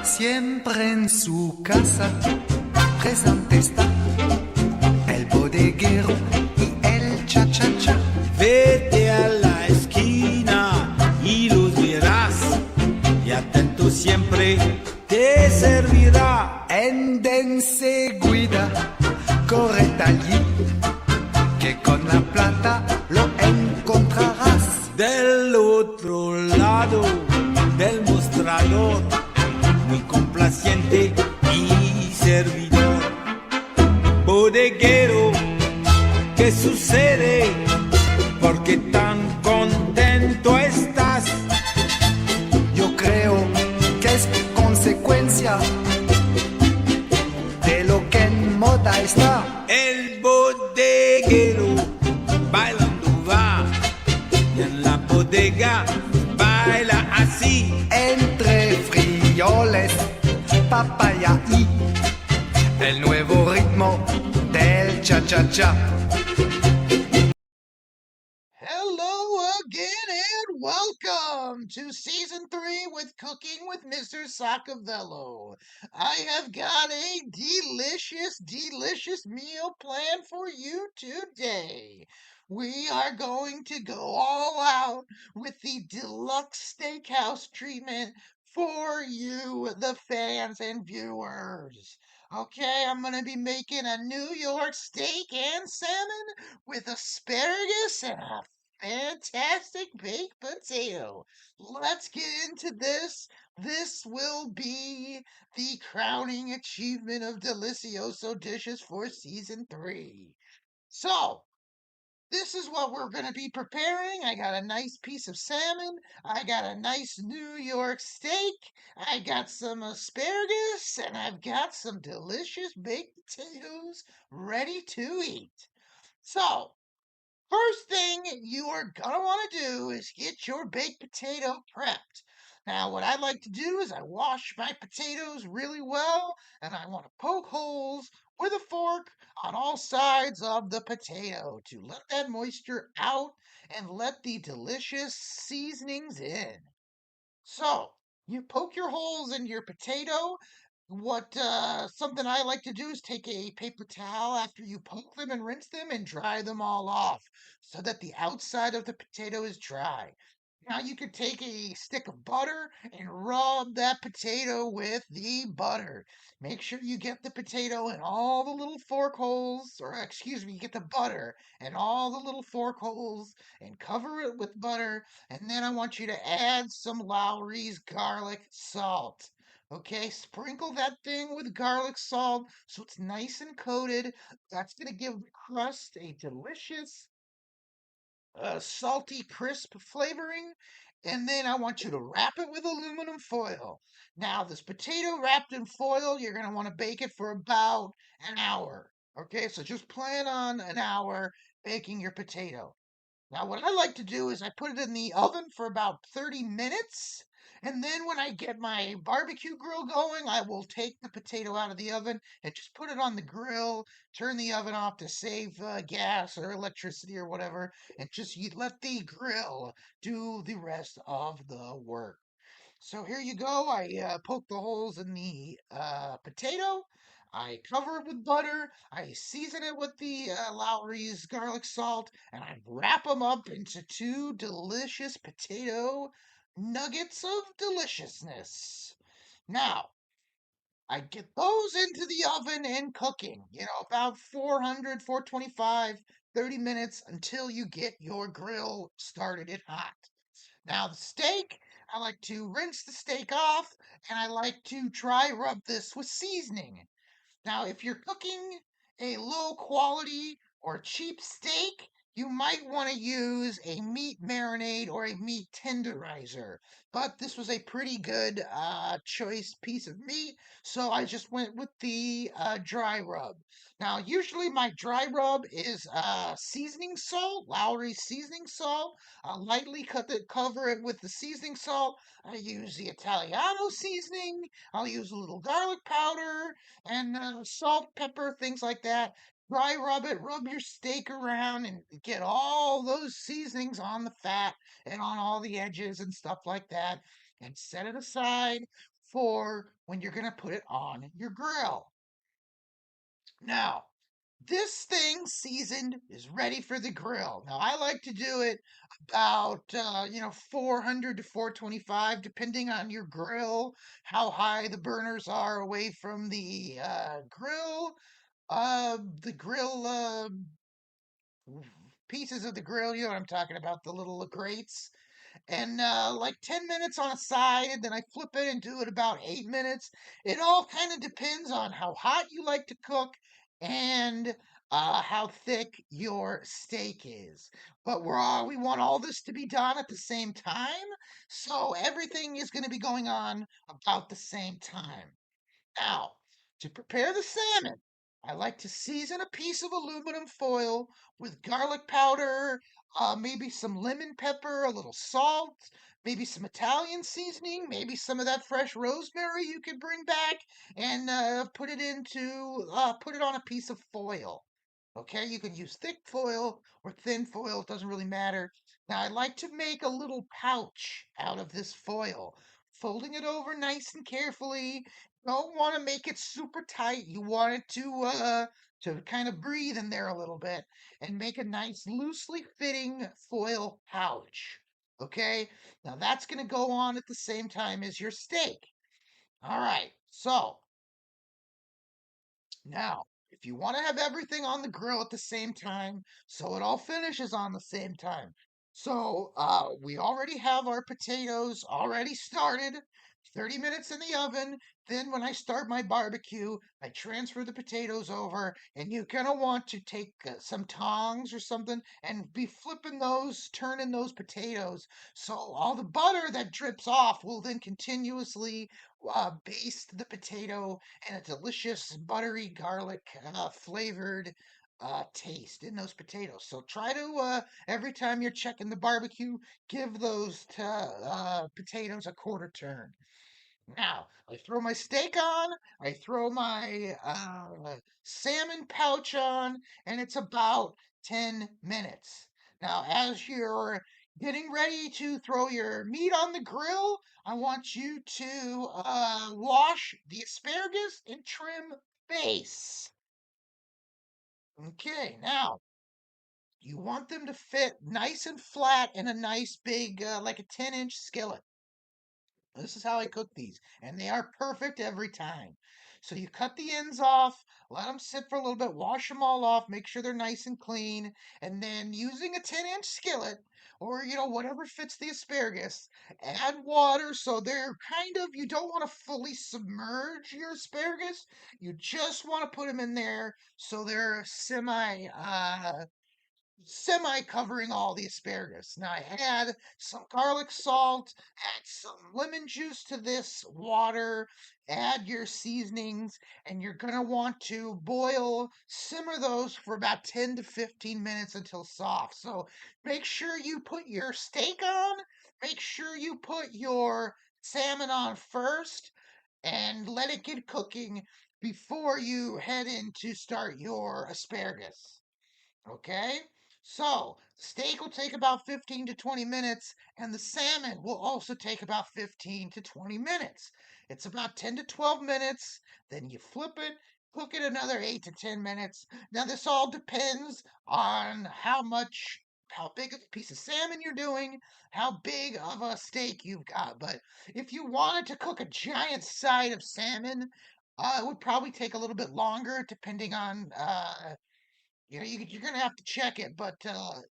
Siempre en su casa presente está el bodeguero y el cha-cha-cha. Vete a la esquina y los verás, y atento siempre te servirá. Ende enseguida, corre allí, que con la plata lo encontrarás. Del otro lado del mostrador, muy complaciente y servidor. Bodeguero, ¿qué sucede? ¿Por qué tan contento estás? Yo creo que es consecuencia de lo que en moda está. El bodeguero bailando va, y en la bodega baila así. Entre frioles, papaya y el nuevo ritmo del cha-cha-cha. Hello again and welcome to season 3 with Cooking with Mr.Sockavello. I have got a delicious meal planned for you today. We are going to go all out with the deluxe steakhouse treatment for you, the fans and viewers. Okay, I'm going to be making a New York steak and salmon with asparagus and a fantastic baked potato. Let's get into this. This will be the crowning achievement of Delicioso dishes for season 3. So, this is what we're going to be preparing. I got a nice piece of salmon. I got a nice New York steak. I got some asparagus. And I've got some delicious baked potatoes ready to eat. So, first thing you are going to want to do is get your baked potato prepped. Now, what I like to do is I wash my potatoes really well, and I want to poke holes with a fork on all sides of the potato to let that moisture out and let the delicious seasonings in. So, you poke your holes in your potato. What something I like to do is take a paper towel after you poke them and rinse them and dry them all off so that the outside of the potato is dry. Now you could take a stick of butter and rub that potato with the butter. Make sure you get the potato in all the little fork holes, or excuse me, get the butter and all the little fork holes and cover it with butter. And then I want you to add some Lowry's garlic salt. Okay, sprinkle that thing with garlic salt so it's nice and coated. That's going to give the crust a delicious salty, crisp flavoring. And then I want you to wrap it with aluminum foil. Now, this potato wrapped in foil, you're going to want to bake it for about an hour. Okay, so just plan on an hour baking your potato. Now, what I like to do is I put it in the oven for about 30 minutes. And then when I get my barbecue grill going, I will take the potato out of the oven and just put it on the grill, turn the oven off to save gas or electricity or whatever, and just you let the grill do the rest of the work. So here you go. I poke the holes in the potato. I cover it with butter. I season it with the Lowry's garlic salt, and I wrap them up into two delicious potato nuggets of deliciousness. Now, I get those into the oven and cooking, about 400, 425, 30 minutes until you get your grill started and hot. Now, the steak, I like to rinse the steak off and I like to dry rub this with seasoning. Now, if you're cooking a low quality or cheap steak, you might want to use a meat marinade or a meat tenderizer. But this was a pretty good choice piece of meat, so I just went with the dry rub. Now, usually my dry rub is seasoning salt, Lowry's seasoning salt. I'll lightly cover it with the seasoning salt. I use the Italiano seasoning. I'll use a little garlic powder and salt, pepper, things like that. Dry rub it, rub your steak around, and get all those seasonings on the fat and on all the edges and stuff like that. And set it aside for when you're going to put it on your grill. Now, this thing seasoned is ready for the grill. Now, I like to do it about 400 to 425, depending on your grill, how high the burners are away from the grill. The grill pieces of the grill, you know what I'm talking about, the little grates. And like 10 minutes on a side, and then I flip it and do it about 8 minutes. It all kind of depends on how hot you like to cook and how thick your steak is. But we want all this to be done at the same time, so everything is going to be going on about the same time. Now, to prepare the salmon, I like to season a piece of aluminum foil with garlic powder, maybe some lemon pepper, a little salt, maybe some Italian seasoning, maybe some of that fresh rosemary you could bring back, and put it on a piece of foil. Okay, you can use thick foil or thin foil, it doesn't really matter. Now, I like to make a little pouch out of this foil, folding it over nice and carefully. Don't want to make it super tight. You want it to kind of breathe in there a little bit and make a nice loosely fitting foil pouch. Okay? Now that's going to go on at the same time as your steak. All right. So, now, if you want to have everything on the grill at the same time, so it all finishes on the same time. So, we already have our potatoes already started, 30 minutes in the oven. Then, when I start my barbecue, I transfer the potatoes over, and you're gonna want to take some tongs or something and be flipping those, turning those potatoes. So, all the butter that drips off will then continuously baste the potato and a delicious buttery garlic flavored taste in those potatoes. So try to every time you're checking the barbecue, give those potatoes a quarter turn. Now, I throw my steak on, I throw my salmon pouch on, and it's about 10 minutes. Now, as you're getting ready to throw your meat on the grill, I want you to wash the asparagus and trim base. Okay, now you want them to fit nice and flat in a nice big, like a 10-inch skillet. This is how I cook these, and they are perfect every time. So you cut the ends off, let them sit for a little bit, wash them all off, make sure they're nice and clean, and then using a 10-inch skillet or whatever fits the asparagus, add water so they're you don't want to fully submerge your asparagus. You just want to put them in there so they're semi covering all the asparagus. Now I add some garlic salt, add some lemon juice to this water, add your seasonings, and you're going to want to simmer those for about 10 to 15 minutes until soft. So make sure you put your steak on, make sure you put your salmon on first, and let it get cooking before you head in to start your asparagus. Okay? So, steak will take about 15 to 20 minutes, and the salmon will also take about 15 to 20 minutes. It's about 10 to 12 minutes, then you flip it, cook it another 8 to 10 minutes. Now, this all depends on how big of a piece of salmon you're doing, how big of a steak you've got. But if you wanted to cook a giant side of salmon, it would probably take a little bit longer, depending on you're gonna have to check it, but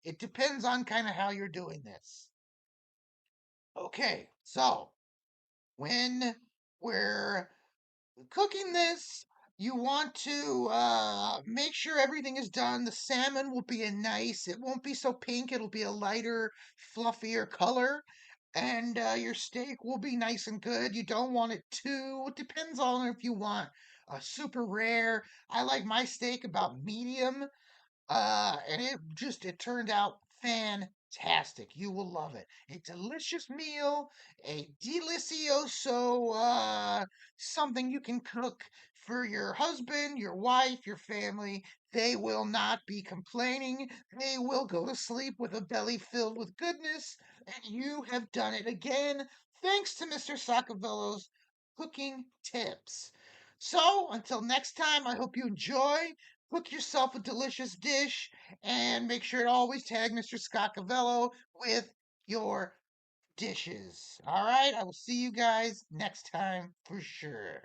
it depends on kind of how you're doing this. Okay, so when we're cooking this, you want to make sure everything is done. The salmon will be it won't be so pink, it'll be a lighter, fluffier color. And your steak will be nice and good. You don't want it depends on if you want super rare. I like my steak about medium. And it turned out fantastic. You will love it. A delicious meal, a delicioso, something you can cook for your husband, your wife, your family. They will not be complaining. They will go to sleep with a belly filled with goodness, and you have done it again. Thanks to Mr. Sockavello's cooking tips. So until next time, I hope you enjoy. Cook yourself a delicious dish and make sure to always tag Mr. Scockavello with your dishes. All right, I will see you guys next time for sure.